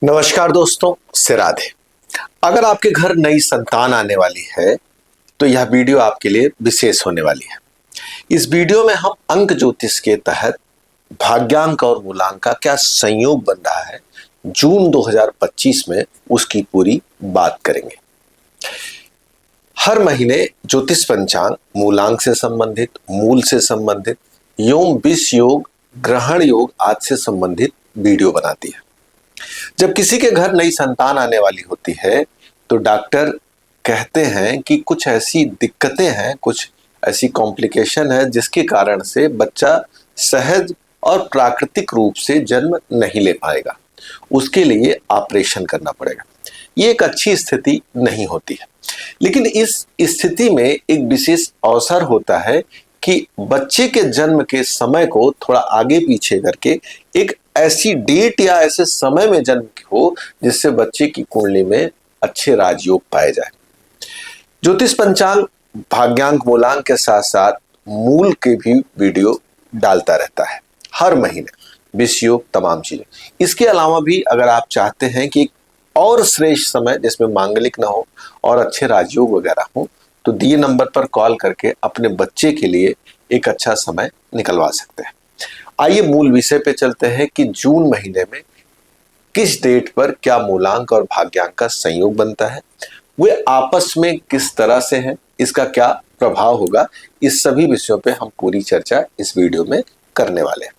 नमस्कार दोस्तों, से राधे। अगर आपके घर नई संतान आने वाली है तो यह वीडियो आपके लिए विशेष होने वाली है। इस वीडियो में हम अंक ज्योतिष के तहत भाग्यांक और मूलांक का क्या संयोग बन रहा है जून 2025 में, उसकी पूरी बात करेंगे। हर महीने ज्योतिष पंचांग मूलांक से संबंधित, मूल से संबंधित, योम विष योग, ग्रहण योग आदि से संबंधित वीडियो बनाती है। जब किसी के घर नई संतान आने वाली होती है तो डॉक्टर कहते हैं कि कुछ ऐसी दिक्कतें हैं, कुछ ऐसी कॉम्प्लिकेशन है जिसके कारण से बच्चा सहज और प्राकृतिक रूप से जन्म नहीं ले पाएगा, उसके लिए ऑपरेशन करना पड़ेगा। ये एक अच्छी स्थिति नहीं होती है, लेकिन इस स्थिति में एक विशेष अवसर होता है कि बच्चे के जन्म के समय को थोड़ा आगे पीछे करके एक ऐसी डेट या ऐसे समय में जन्म हो जिससे बच्चे की कुंडली में अच्छे राजयोग पाए जाए। ज्योतिष पंचांग भाग्यांक मूलांक के साथ साथ मूल के भी वीडियो डालता रहता है हर महीने, विष योग, तमाम चीजें। इसके अलावा भी अगर आप चाहते हैं कि और श्रेष्ठ समय जिसमें मांगलिक ना हो और अच्छे राजयोग वगैरह हो तो दिए नंबर पर कॉल करके अपने बच्चे के लिए एक अच्छा समय निकलवा सकते हैं। आइए मूल विषय पे चलते हैं कि जून महीने में किस डेट पर क्या मूलांक और भाग्यांक का संयोग बनता है, वे आपस में किस तरह से हैं, इसका क्या प्रभाव होगा, इस सभी विषयों पे हम पूरी चर्चा इस वीडियो में करने वाले हैं।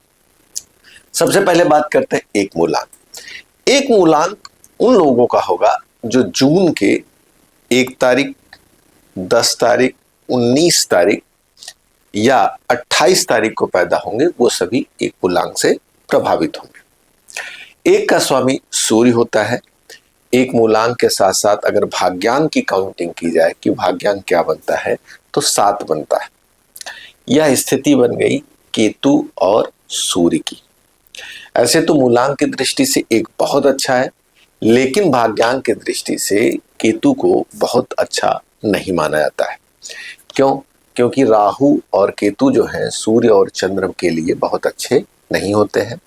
सबसे पहले बात करते हैं एक मूलांक। एक मूलांक उन लोगों का होगा जो जून के 1 तारीख, 10 तारीख, 19 तारीख या 28 तारीख को पैदा होंगे, वो सभी एक मूलांक से प्रभावित होंगे। एक का स्वामी सूर्य होता है। एक मूलांक के साथ साथ अगर भाग्यांक की काउंटिंग की जाए कि भाग्यांक क्या बनता है तो 7 बनता है। यह स्थिति बन गई केतु और सूर्य की। ऐसे तो मूलांक की दृष्टि से एक बहुत अच्छा है, लेकिन भाग्यांक की दृष्टि से केतु को बहुत अच्छा नहीं माना जाता है। क्यों? क्योंकि राहु और केतु जो हैं सूर्य और चंद्र के लिए बहुत अच्छे नहीं होते हैं।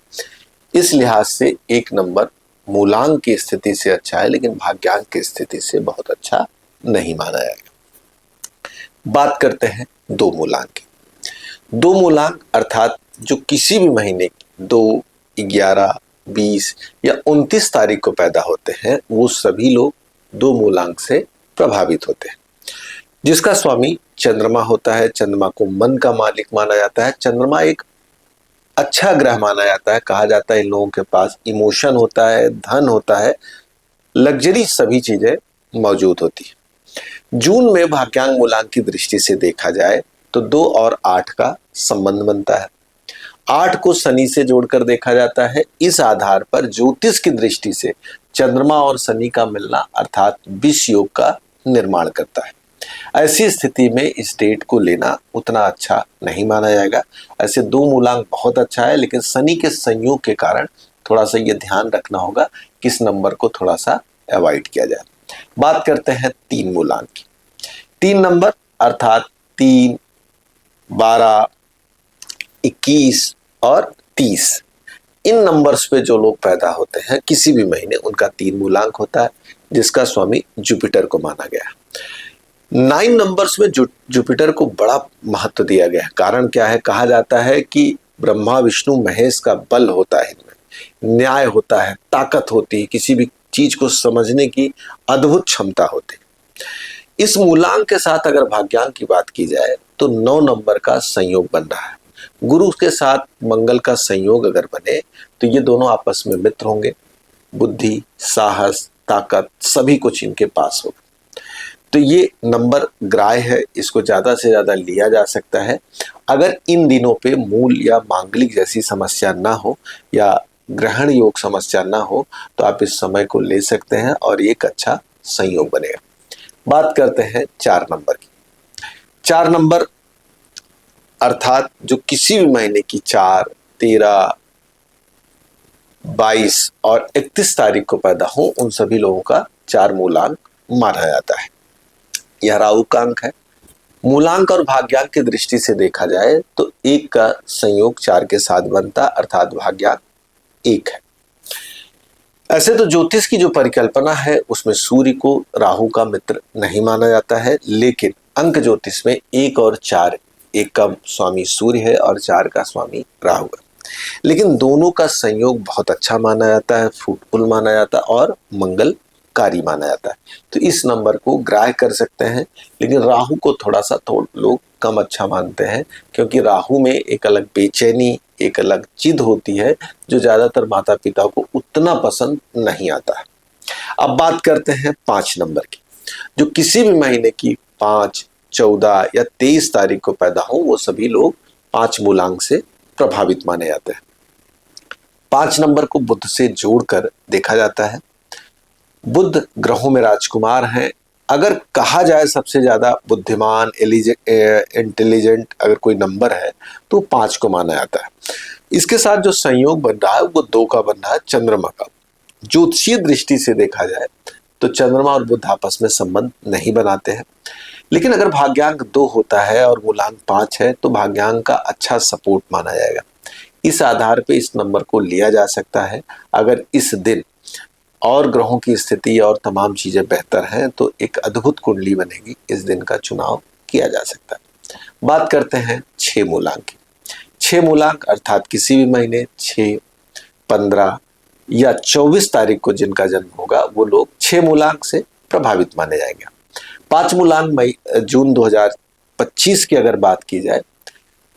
इस लिहाज से एक नंबर मूलांक की स्थिति से अच्छा है, लेकिन भाग्यांक की स्थिति से बहुत अच्छा नहीं माना जाएगा। बात करते हैं दो मूलांक की। दो मूलांक अर्थात जो किसी भी महीने 2, 11, 20 या 29 तारीख को पैदा होते हैं, वो सभी लोग दो मूलांक से प्रभावित होते हैं। जिसका स्वामी चंद्रमा होता है, चंद्रमा को मन का मालिक माना जाता है। चंद्रमा एक अच्छा ग्रह माना जाता है। कहा जाता है इन लोगों के पास इमोशन होता है, धन होता है, लग्जरी सभी चीजें मौजूद होती है। जून में भाग्यांक मूलांक की दृष्टि से देखा जाए तो 2 और 8 का संबंध बनता है। 8 को शनि से जोड़कर देखा जाता है। इस आधार पर ज्योतिष की दृष्टि से चंद्रमा और शनि का मिलना अर्थात विष योग का निर्माण करता है। ऐसी स्थिति में इस डेट को लेना उतना अच्छा नहीं माना जाएगा। ऐसे दो मूलांक बहुत अच्छा है, लेकिन शनि के संयोग के कारण थोड़ा सा ये ध्यान रखना होगा कि इस नंबर को थोड़ा सा अवॉइड किया जाए। बात करते हैं 3 मूलांक की। 3 नंबर अर्थात 3, 12, 21 और 30, इन नंबर्स पे जो लोग पैदा होते हैं किसी भी महीने, उनका 3 मूलांक होता है, जिसका स्वामी जुपिटर को माना गया। 9 नंबर्स में जुपिटर को बड़ा महत्व दिया गया है। कारण क्या है? कहा जाता है कि ब्रह्मा विष्णु महेश का बल होता है, इनमें न्याय होता है, ताकत होती है, किसी भी चीज को समझने की अद्भुत क्षमता होती है। इस मूलांक के साथ अगर भाग्यांक की बात की जाए तो 9 नंबर का संयोग बन रहा है। गुरु के साथ मंगल का संयोग अगर बने तो ये दोनों आपस में मित्र होंगे। बुद्धि, साहस, ताकत सभी कुछ इनके पास होगा। तो ये नंबर ग्राह्य है, इसको ज्यादा से ज्यादा लिया जा सकता है। अगर इन दिनों पे मूल या मांगलिक जैसी समस्या ना हो या ग्रहण योग समस्या ना हो तो आप इस समय को ले सकते हैं और एक अच्छा संयोग बनेगा। बात करते हैं 4 नंबर की। 4 नंबर अर्थात जो किसी भी महीने की 4, 13, 22 और 31 तारीख को पैदा हो, उन सभी लोगों का 4 मूलांक माना जाता है। यह राहु का अंक है। मूलांक और भाग्यांक की दृष्टि से देखा जाए तो 1 का संयोग 4 के साथ बनता, अर्थात भाग्यांक 1 है। ऐसे तो ज्योतिष की जो परिकल्पना है उसमें सूर्य को राहु का मित्र नहीं माना जाता है, लेकिन अंक ज्योतिष में 1 और 4, 1 का स्वामी सूर्य है और 4 का स्वामी राहु है, लेकिन दोनों का संयोग बहुत अच्छा माना जाता है, फ्रूटफुल माना जाता है और मंगलकारी माना जाता है। तो इस नंबर को ग्राह्य कर सकते हैं, लेकिन राहु को थोड़ा सा लोग कम अच्छा मानते हैं, क्योंकि राहु में एक अलग बेचैनी, एक अलग जिद होती है जो ज्यादातर माता पिता को उतना पसंद नहीं आता है। अब बात करते हैं 5 नंबर की। जो किसी भी महीने की 5, 14 या 23 तारीख को पैदा हो वो सभी लोग 5 मूलांक से प्रभावित माने जाते हैं। 5 नंबर को बुध से जोड़कर देखा जाता है। बुध ग्रहों में राजकुमार हैं। अगर कहा जाए सबसे ज्यादा बुद्धिमान, इंटेलिजेंट अगर कोई नंबर है तो 5 को माना जाता है। इसके साथ जो संयोग बन रहा है वो 2 का बन रहा है, चंद्रमा का। ज्योतिषीय दृष्टि से देखा जाए तो चंद्रमा और बुध आपस में संबंध नहीं बनाते हैं, लेकिन अगर भाग्यांक 2 होता है और मूलांक 5 है तो भाग्यांक का अच्छा सपोर्ट माना जाएगा। इस आधार पे इस नंबर को लिया जा सकता है। अगर इस दिन और ग्रहों की स्थिति और तमाम चीजें बेहतर हैं तो एक अद्भुत कुंडली बनेगी, इस दिन का चुनाव किया जा सकता है। बात करते हैं 6 मूलांक की। 6 मूलांक अर्थात किसी भी महीने 6, 15 या 24 तारीख को जिनका जन्म होगा वो लोग 6 मूलांक से प्रभावित माने जाएंगे। 5 मूलांक जून 2025 की अगर बात की जाए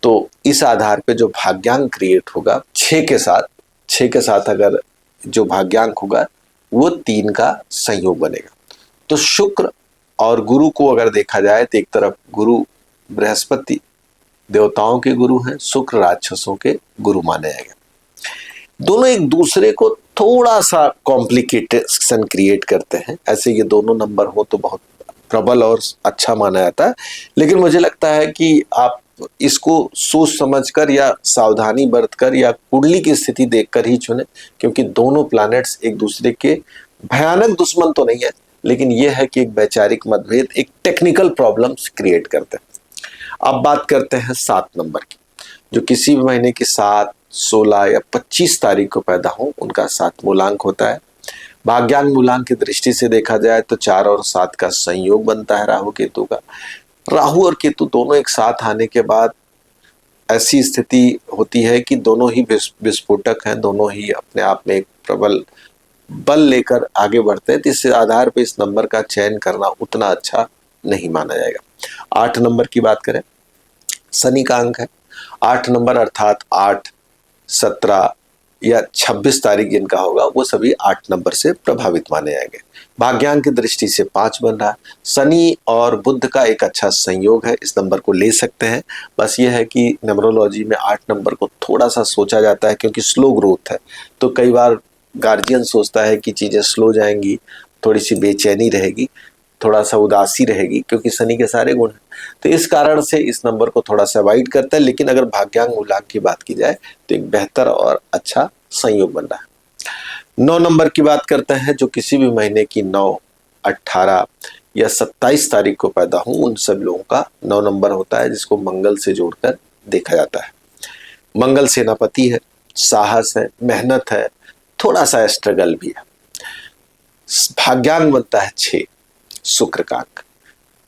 तो इस आधार पे जो भाग्यांक क्रिएट होगा 6 के साथ अगर जो भाग्यांक होगा वो 3 का संयोग बनेगा। तो शुक्र और गुरु को अगर देखा जाए तो एक तरफ गुरु बृहस्पति देवताओं के गुरु हैं, शुक्र राक्षसों के गुरु माने जाएंगे। दोनों एक दूसरे को थोड़ा सा कॉम्प्लिकेशन क्रिएट करते हैं। ऐसे ये दोनों नंबर हो तो बहुत प्रबल और अच्छा माना जाता है, लेकिन मुझे लगता है कि आप इसको सोच समझकर या सावधानी बरतकर या कुंडली की स्थिति देखकर ही चुने, क्योंकि दोनों प्लैनेट्स एक दूसरे के भयानक दुश्मन तो नहीं है, लेकिन यह है कि एक वैचारिक मतभेद, एक टेक्निकल प्रॉब्लम्स क्रिएट करते हैं। अब बात करते हैं 7 नंबर की। जो किसी भी महीने की 7, 16 या 25 तारीख को पैदा हो उनका 7 मूलांक होता है। भाग्यांक मूलांक की दृष्टि से देखा जाए तो 4 और 7 का संयोग बनता है राहु केतु का। राहु और केतु दोनों एक साथ आने के बाद ऐसी स्थिति होती है कि दोनों ही विस्फोटक हैं, दोनों ही अपने आप में एक प्रबल बल लेकर आगे बढ़ते हैं। तो इस आधार पर इस नंबर का चयन करना उतना अच्छा नहीं माना जाएगा। 8 नंबर की बात करें, शनि का अंक है। 8 नंबर अर्थात 8, 17 या 26 तारीख जिनका होगा वो सभी 8 नंबर से प्रभावित माने जाएंगे। भाग्यांक की दृष्टि से 5 बन रहा है। शनि और बुध का एक अच्छा संयोग है, इस नंबर को ले सकते हैं। बस ये है कि न्यूमरोलॉजी में 8 नंबर को थोड़ा सा सोचा जाता है, क्योंकि स्लो ग्रोथ है, तो कई बार गार्जियन सोचता है कि चीजें स्लो जाएंगी, थोड़ी सी बेचैनी रहेगी, थोड़ा सा उदासी रहेगी, क्योंकि शनि के सारे गुण हैं, तो इस कारण से इस नंबर को थोड़ा सा अवॉइड करता है। लेकिन अगर भाग्यांक मूलांक की बात की जाए तो एक बेहतर और अच्छा संयोग बन रहा है। 9 नंबर की बात करते हैं। जो किसी भी महीने की 9, 18 या 27 तारीख को पैदा हो उन सब लोगों का 9 नंबर होता है, जिसको मंगल से जोड़कर देखा जाता है। मंगल सेनापति है, साहस है, मेहनत है, थोड़ा सा स्ट्रगल भी है। भाग्यांक बनता है 6, शुक्र का अंक।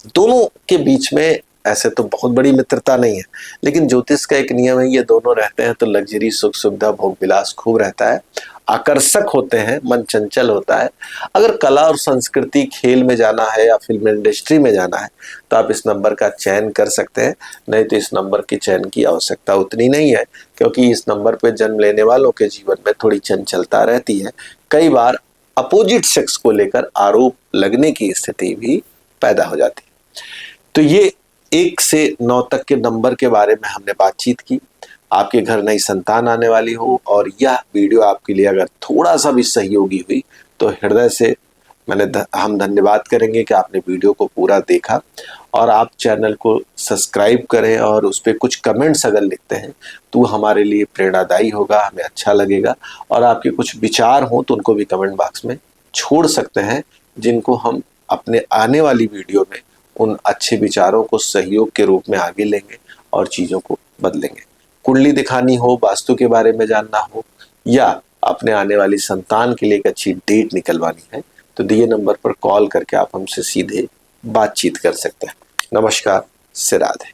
दोनों के बीच में ऐसे तो बहुत बड़ी मित्रता नहीं है, लेकिन ज्योतिष का एक नियम है, ये दोनों रहते हैं तो लग्जरी, सुख सुविधा, भोग विलास खूब रहता है, आकर्षक होते हैं, मन चंचल होता है। अगर कला और संस्कृति, खेल में जाना है या फिल्म इंडस्ट्री में जाना है तो आप इस नंबर का चयन कर सकते हैं, नहीं तो इस नंबर के चयन की आवश्यकता उतनी नहीं है, क्योंकि इस नंबर पर जन्म लेने वालों के जीवन में थोड़ी चंचलता रहती है। कई बार अपोजिट सेक्स को लेकर आरोप लगने की स्थिति भी पैदा हो जाती है। तो ये 1 से 9 तक के नंबर के बारे में हमने बातचीत की। आपके घर नई संतान आने वाली हो और यह वीडियो आपके लिए अगर थोड़ा सा भी सहयोगी हुई तो हृदय से हम धन्यवाद करेंगे कि आपने वीडियो को पूरा देखा, और आप चैनल को सब्सक्राइब करें और उस पर कुछ कमेंट्स अगर लिखते हैं तो हमारे लिए प्रेरणादायी होगा, हमें अच्छा लगेगा। और आपके कुछ विचार हों तो उनको भी कमेंट बॉक्स में छोड़ सकते हैं, जिनको हम अपने आने वाली वीडियो में उन अच्छे विचारों को सहयोग के रूप में आगे लेंगे और चीज़ों को बदलेंगे। कुंडली दिखानी हो, वास्तु के बारे में जानना हो, या अपने आने वाली संतान के लिए एक अच्छी डेट निकलवानी है तो दिए नंबर पर कॉल करके आप हमसे सीधे बातचीत कर सकते हैं। नमस्कार, से राधे।